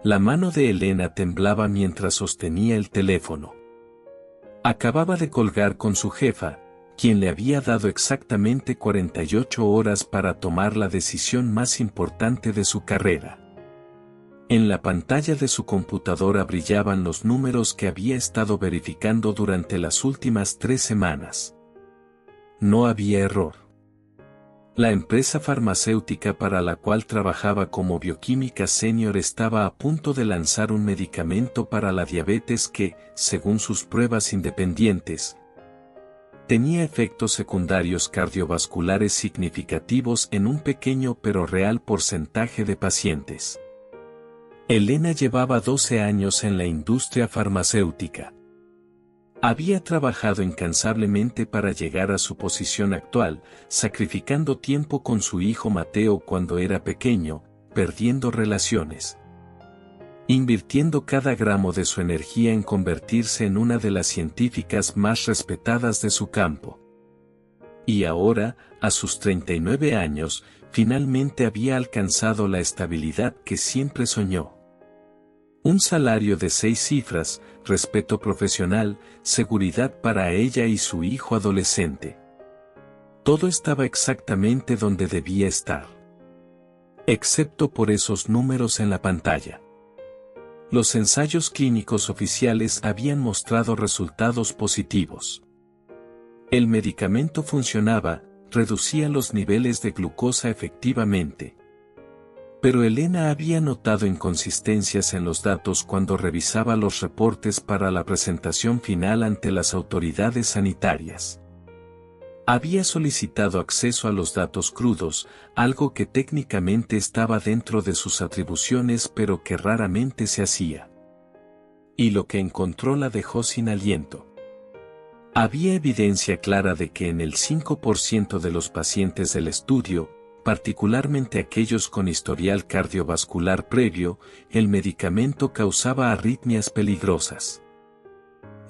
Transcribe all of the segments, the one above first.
La mano de Elena temblaba mientras sostenía el teléfono. Acababa de colgar con su jefa, quien le había dado exactamente 48 horas para tomar la decisión más importante de su carrera. En la pantalla de su computadora brillaban los números que había estado verificando durante las últimas 3 semanas. No había error. La empresa farmacéutica para la cual trabajaba como bioquímica senior estaba a punto de lanzar un medicamento para la diabetes que, según sus pruebas independientes, tenía efectos secundarios cardiovasculares significativos en un pequeño pero real porcentaje de pacientes. Elena llevaba 12 años en la industria farmacéutica. Había trabajado incansablemente para llegar a su posición actual, sacrificando tiempo con su hijo Mateo cuando era pequeño, perdiendo relaciones, invirtiendo cada gramo de su energía en convertirse en una de las científicas más respetadas de su campo. Y ahora, a sus 39 años, finalmente había alcanzado la estabilidad que siempre soñó. Un salario de 6 cifras, respeto profesional, seguridad para ella y su hijo adolescente. Todo estaba exactamente donde debía estar. Excepto por esos números en la pantalla. Los ensayos clínicos oficiales habían mostrado resultados positivos. El medicamento funcionaba, reducía los niveles de glucosa efectivamente. Pero Elena había notado inconsistencias en los datos cuando revisaba los reportes para la presentación final ante las autoridades sanitarias. Había solicitado acceso a los datos crudos, algo que técnicamente estaba dentro de sus atribuciones pero que raramente se hacía. Y lo que encontró la dejó sin aliento. Había evidencia clara de que en el 5% de los pacientes del estudio, particularmente aquellos con historial cardiovascular previo, el medicamento causaba arritmias peligrosas.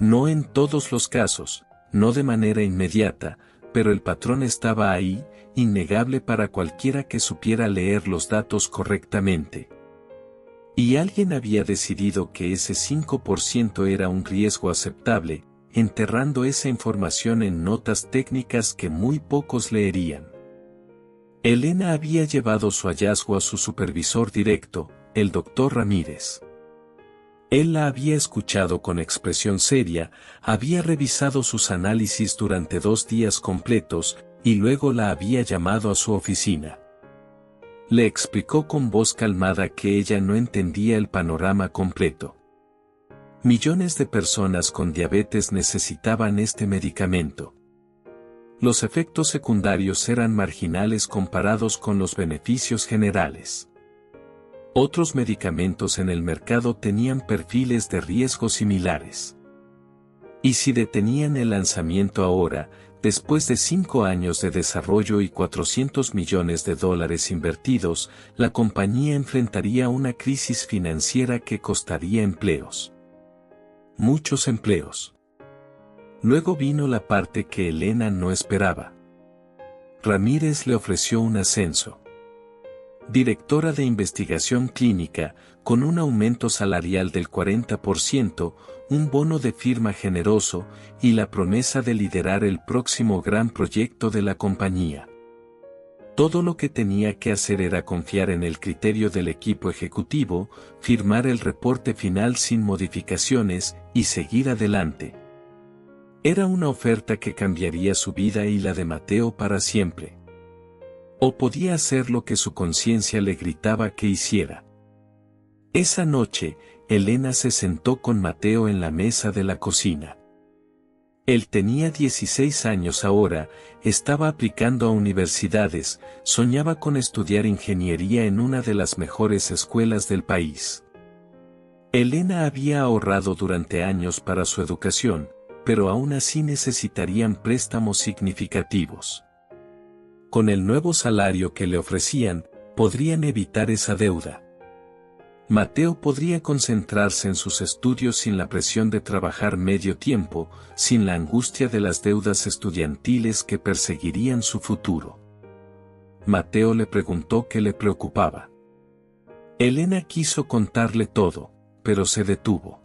No en todos los casos, no de manera inmediata, pero el patrón estaba ahí, innegable para cualquiera que supiera leer los datos correctamente. Y alguien había decidido que ese 5% era un riesgo aceptable, enterrando esa información en notas técnicas que muy pocos leerían. Elena había llevado su hallazgo a su supervisor directo, el Dr. Ramírez. Él la había escuchado con expresión seria, había revisado sus análisis durante 2 días completos, y luego la había llamado a su oficina. Le explicó con voz calmada que ella no entendía el panorama completo. Millones de personas con diabetes necesitaban este medicamento. Los efectos secundarios eran marginales comparados con los beneficios generales. Otros medicamentos en el mercado tenían perfiles de riesgo similares. Y si detenían el lanzamiento ahora, después de 5 años de desarrollo y $400 millones invertidos, la compañía enfrentaría una crisis financiera que costaría empleos. Muchos empleos. Luego vino la parte que Elena no esperaba. Ramírez le ofreció un ascenso. Directora de investigación clínica, con un aumento salarial del 40%, un bono de firma generoso, y la promesa de liderar el próximo gran proyecto de la compañía. Todo lo que tenía que hacer era confiar en el criterio del equipo ejecutivo, firmar el reporte final sin modificaciones, y seguir adelante. Era una oferta que cambiaría su vida y la de Mateo para siempre. O podía hacer lo que su conciencia le gritaba que hiciera. Esa noche, Elena se sentó con Mateo en la mesa de la cocina. Él tenía 16 años ahora, estaba aplicando a universidades, soñaba con estudiar ingeniería en una de las mejores escuelas del país. Elena había ahorrado durante años para su educación, pero aún así necesitarían préstamos significativos. Con el nuevo salario que le ofrecían, podrían evitar esa deuda. Mateo podría concentrarse en sus estudios sin la presión de trabajar medio tiempo, sin la angustia de las deudas estudiantiles que perseguirían su futuro. Mateo le preguntó qué le preocupaba. Elena quiso contarle todo, pero se detuvo.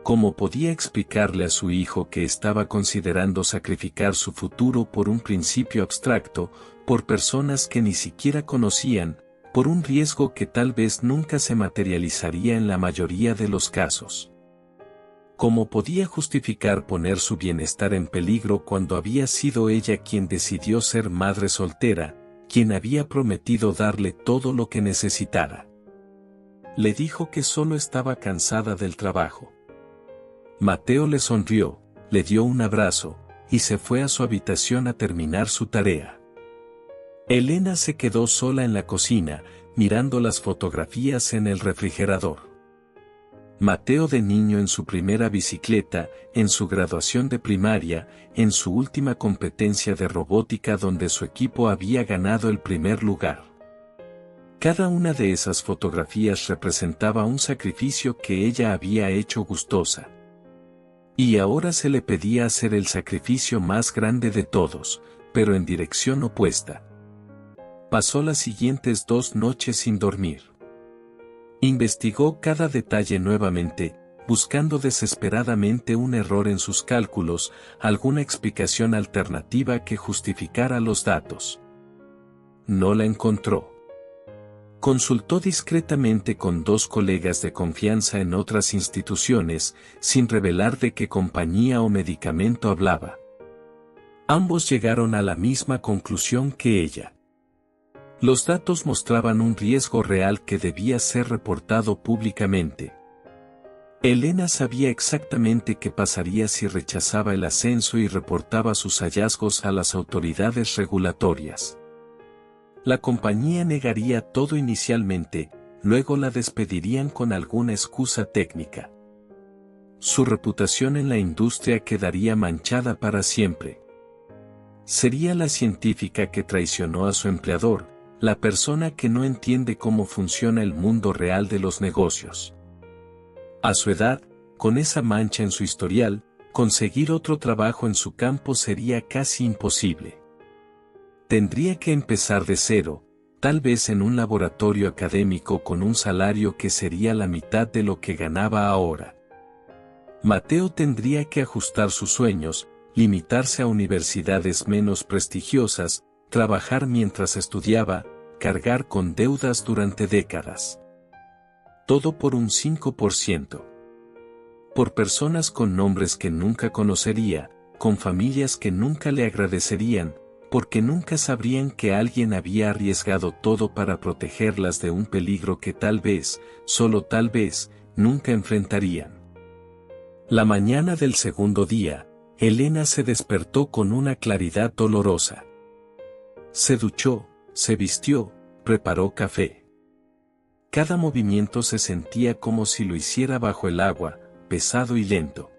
¿Cómo podía explicarle a su hijo que estaba considerando sacrificar su futuro por un principio abstracto, por personas que ni siquiera conocían, por un riesgo que tal vez nunca se materializaría en la mayoría de los casos? ¿Cómo podía justificar poner su bienestar en peligro cuando había sido ella quien decidió ser madre soltera, quien había prometido darle todo lo que necesitara? Le dijo que solo estaba cansada del trabajo. Mateo le sonrió, le dio un abrazo, y se fue a su habitación a terminar su tarea. Elena se quedó sola en la cocina, mirando las fotografías en el refrigerador. Mateo de niño en su primera bicicleta, en su graduación de primaria, en su última competencia de robótica donde su equipo había ganado el primer lugar. Cada una de esas fotografías representaba un sacrificio que ella había hecho gustosa. Y ahora se le pedía hacer el sacrificio más grande de todos, pero en dirección opuesta. Pasó las siguientes 2 noches sin dormir. Investigó cada detalle nuevamente, buscando desesperadamente un error en sus cálculos, alguna explicación alternativa que justificara los datos. No la encontró. Consultó discretamente con 2 colegas de confianza en otras instituciones, sin revelar de qué compañía o medicamento hablaba. Ambos llegaron a la misma conclusión que ella. Los datos mostraban un riesgo real que debía ser reportado públicamente. Elena sabía exactamente qué pasaría si rechazaba el ascenso y reportaba sus hallazgos a las autoridades regulatorias. La compañía negaría todo inicialmente, luego la despedirían con alguna excusa técnica. Su reputación en la industria quedaría manchada para siempre. Sería la científica que traicionó a su empleador, la persona que no entiende cómo funciona el mundo real de los negocios. A su edad, con esa mancha en su historial, conseguir otro trabajo en su campo sería casi imposible. Tendría que empezar de cero, tal vez en un laboratorio académico con un salario que sería la mitad de lo que ganaba ahora. Mateo tendría que ajustar sus sueños, limitarse a universidades menos prestigiosas, trabajar mientras estudiaba, cargar con deudas durante décadas. Todo por un 5%. Por personas con nombres que nunca conocería, con familias que nunca le agradecerían, porque nunca sabrían que alguien había arriesgado todo para protegerlas de un peligro que tal vez, solo tal vez, nunca enfrentarían. La mañana del segundo día, Elena se despertó con una claridad dolorosa. Se duchó, se vistió, preparó café. Cada movimiento se sentía como si lo hiciera bajo el agua, pesado y lento.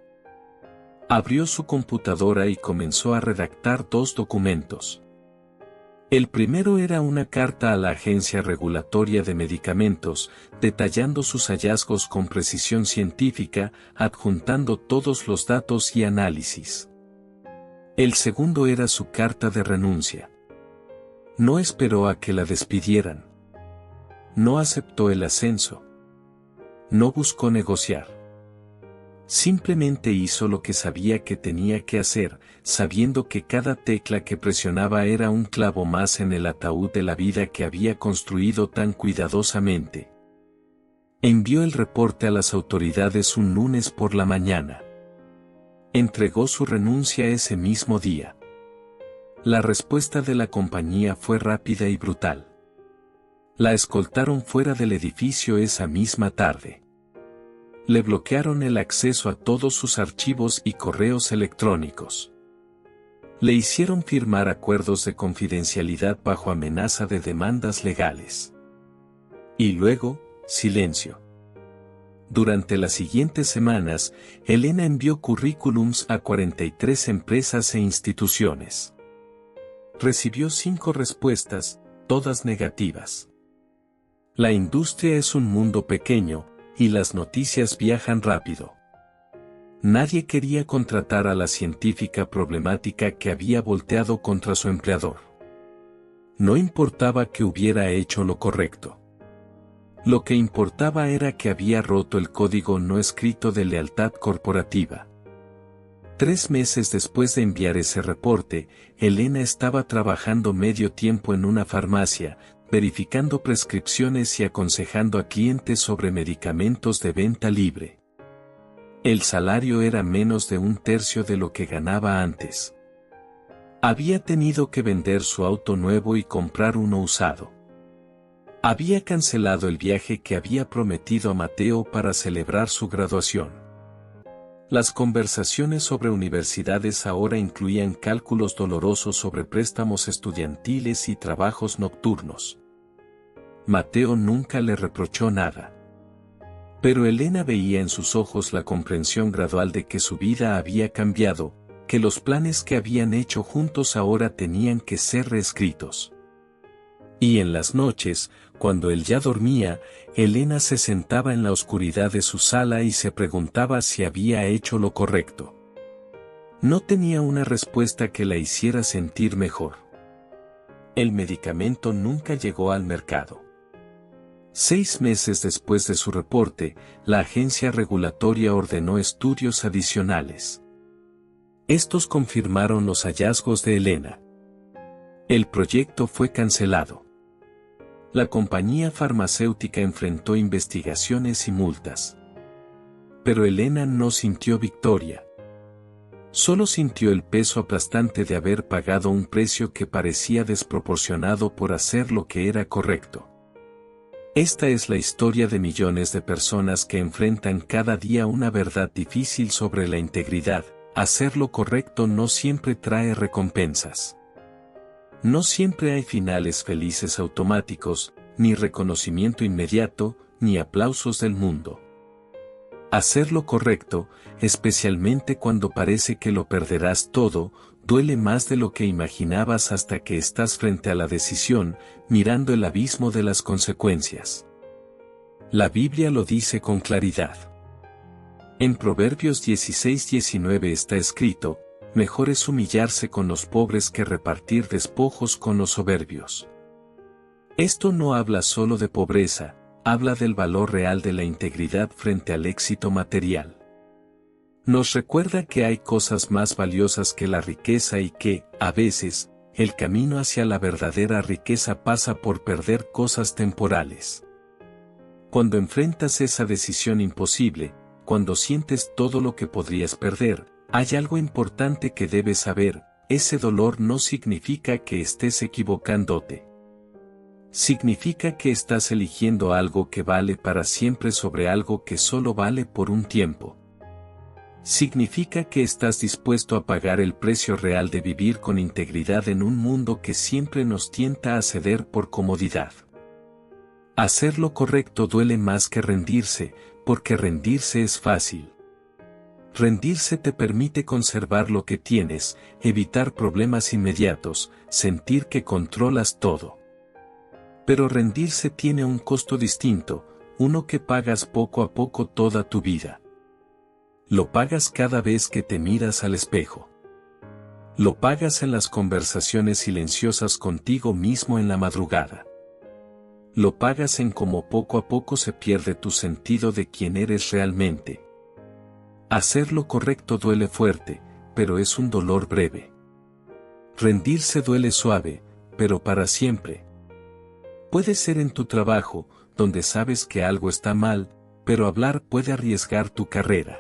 Abrió su computadora y comenzó a redactar 2 documentos. El primero era una carta a la Agencia Regulatoria de Medicamentos, detallando sus hallazgos con precisión científica, adjuntando todos los datos y análisis. El segundo era su carta de renuncia. No esperó a que la despidieran. No aceptó el ascenso. No buscó negociar. Simplemente hizo lo que sabía que tenía que hacer, sabiendo que cada tecla que presionaba era un clavo más en el ataúd de la vida que había construido tan cuidadosamente. Envió el reporte a las autoridades un lunes por la mañana. Entregó su renuncia ese mismo día. La respuesta de la compañía fue rápida y brutal. La escoltaron fuera del edificio esa misma tarde. Le bloquearon el acceso a todos sus archivos y correos electrónicos. Le hicieron firmar acuerdos de confidencialidad bajo amenaza de demandas legales. Y luego, silencio. Durante las siguientes semanas, Elena envió currículums a 43 empresas e instituciones. Recibió 5 respuestas, todas negativas. La industria es un mundo pequeño, y las noticias viajan rápido. Nadie quería contratar a la científica problemática que había volteado contra su empleador. No importaba que hubiera hecho lo correcto. Lo que importaba era que había roto el código no escrito de lealtad corporativa. 3 meses después de enviar ese reporte, Elena estaba trabajando medio tiempo en una farmacia, verificando prescripciones y aconsejando a clientes sobre medicamentos de venta libre. El salario era menos de 1/3 de lo que ganaba antes. Había tenido que vender su auto nuevo y comprar uno usado. Había cancelado el viaje que había prometido a Mateo para celebrar su graduación. Las conversaciones sobre universidades ahora incluían cálculos dolorosos sobre préstamos estudiantiles y trabajos nocturnos. Mateo nunca le reprochó nada. Pero Elena veía en sus ojos la comprensión gradual de que su vida había cambiado, que los planes que habían hecho juntos ahora tenían que ser reescritos. Y en las noches, cuando él ya dormía, Elena se sentaba en la oscuridad de su sala y se preguntaba si había hecho lo correcto. No tenía una respuesta que la hiciera sentir mejor. El medicamento nunca llegó al mercado. 6 meses después de su reporte, la agencia regulatoria ordenó estudios adicionales. Estos confirmaron los hallazgos de Elena. El proyecto fue cancelado. La compañía farmacéutica enfrentó investigaciones y multas. Pero Elena no sintió victoria. Solo sintió el peso aplastante de haber pagado un precio que parecía desproporcionado por hacer lo que era correcto. Esta es la historia de millones de personas que enfrentan cada día una verdad difícil sobre la integridad. Hacer lo correcto no siempre trae recompensas. No siempre hay finales felices automáticos, ni reconocimiento inmediato, ni aplausos del mundo. Hacer lo correcto, especialmente cuando parece que lo perderás todo, duele más de lo que imaginabas hasta que estás frente a la decisión, mirando el abismo de las consecuencias. La Biblia lo dice con claridad. En Proverbios 16:19 está escrito: mejor es humillarse con los pobres que repartir despojos con los soberbios. Esto no habla solo de pobreza, habla del valor real de la integridad frente al éxito material. Nos recuerda que hay cosas más valiosas que la riqueza y que, a veces, el camino hacia la verdadera riqueza pasa por perder cosas temporales. Cuando enfrentas esa decisión imposible, cuando sientes todo lo que podrías perder, hay algo importante que debes saber: ese dolor no significa que estés equivocándote. Significa que estás eligiendo algo que vale para siempre sobre algo que solo vale por un tiempo. Significa que estás dispuesto a pagar el precio real de vivir con integridad en un mundo que siempre nos tienta a ceder por comodidad. Hacer lo correcto duele más que rendirse, porque rendirse es fácil. Rendirse te permite conservar lo que tienes, evitar problemas inmediatos, sentir que controlas todo. Pero rendirse tiene un costo distinto, uno que pagas poco a poco toda tu vida. Lo pagas cada vez que te miras al espejo. Lo pagas en las conversaciones silenciosas contigo mismo en la madrugada. Lo pagas en cómo poco a poco se pierde tu sentido de quién eres realmente. Hacer lo correcto duele fuerte, pero es un dolor breve. Rendirse duele suave, pero para siempre. Puede ser en tu trabajo, donde sabes que algo está mal, pero hablar puede arriesgar tu carrera.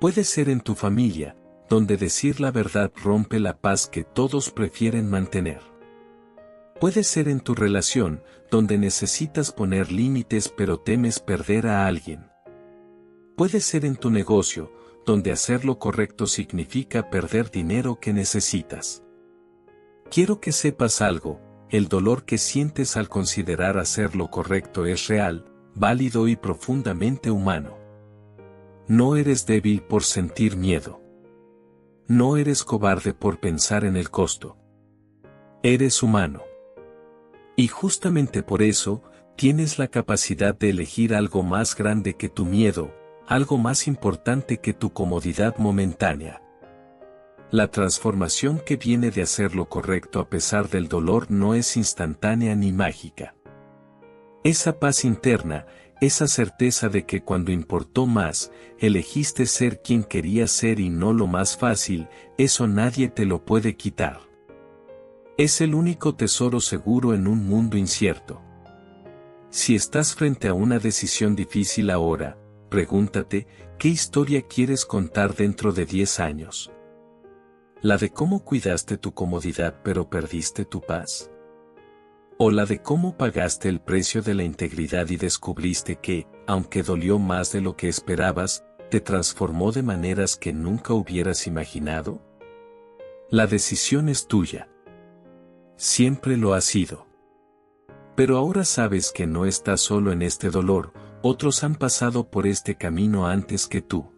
Puede ser en tu familia, donde decir la verdad rompe la paz que todos prefieren mantener. Puede ser en tu relación, donde necesitas poner límites pero temes perder a alguien. Puede ser en tu negocio, donde hacer lo correcto significa perder dinero que necesitas. Quiero que sepas algo: el dolor que sientes al considerar hacer lo correcto es real, válido y profundamente humano. No eres débil por sentir miedo. No eres cobarde por pensar en el costo. Eres humano. Y justamente por eso, tienes la capacidad de elegir algo más grande que tu miedo, algo más importante que tu comodidad momentánea. La transformación que viene de hacer lo correcto a pesar del dolor no es instantánea ni mágica. Esa paz interna, esa certeza de que cuando importó más, elegiste ser quien querías ser y no lo más fácil, eso nadie te lo puede quitar. Es el único tesoro seguro en un mundo incierto. Si estás frente a una decisión difícil ahora, pregúntate, ¿qué historia quieres contar dentro de 10 años? ¿La de cómo cuidaste tu comodidad pero perdiste tu paz? ¿O la de cómo pagaste el precio de la integridad y descubriste que, aunque dolió más de lo que esperabas, te transformó de maneras que nunca hubieras imaginado? La decisión es tuya. Siempre lo ha sido. Pero ahora sabes que no estás solo en este dolor, otros han pasado por este camino antes que tú.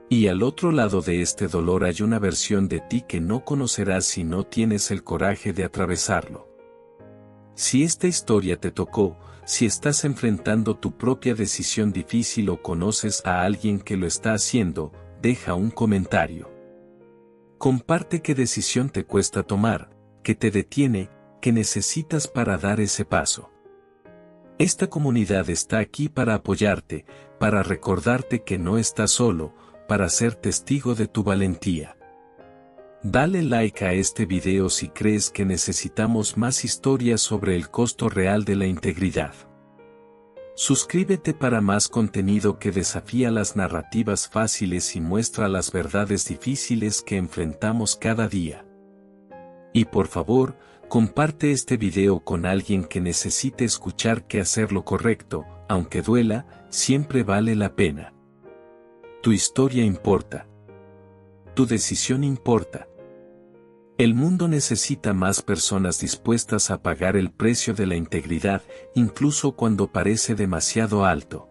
Y al otro lado de este dolor hay una versión de ti que no conocerás si no tienes el coraje de atravesarlo. Si esta historia te tocó, si estás enfrentando tu propia decisión difícil o conoces a alguien que lo está haciendo, deja un comentario. Comparte qué decisión te cuesta tomar, qué te detiene, qué necesitas para dar ese paso. Esta comunidad está aquí para apoyarte, para recordarte que no estás solo, para ser testigo de tu valentía. Dale like a este video si crees que necesitamos más historias sobre el costo real de la integridad. Suscríbete para más contenido que desafía las narrativas fáciles y muestra las verdades difíciles que enfrentamos cada día. Y por favor, comparte este video con alguien que necesite escuchar que hacer lo correcto, aunque duela, siempre vale la pena. Tu historia importa. Tu decisión importa. El mundo necesita más personas dispuestas a pagar el precio de la integridad, incluso cuando parece demasiado alto.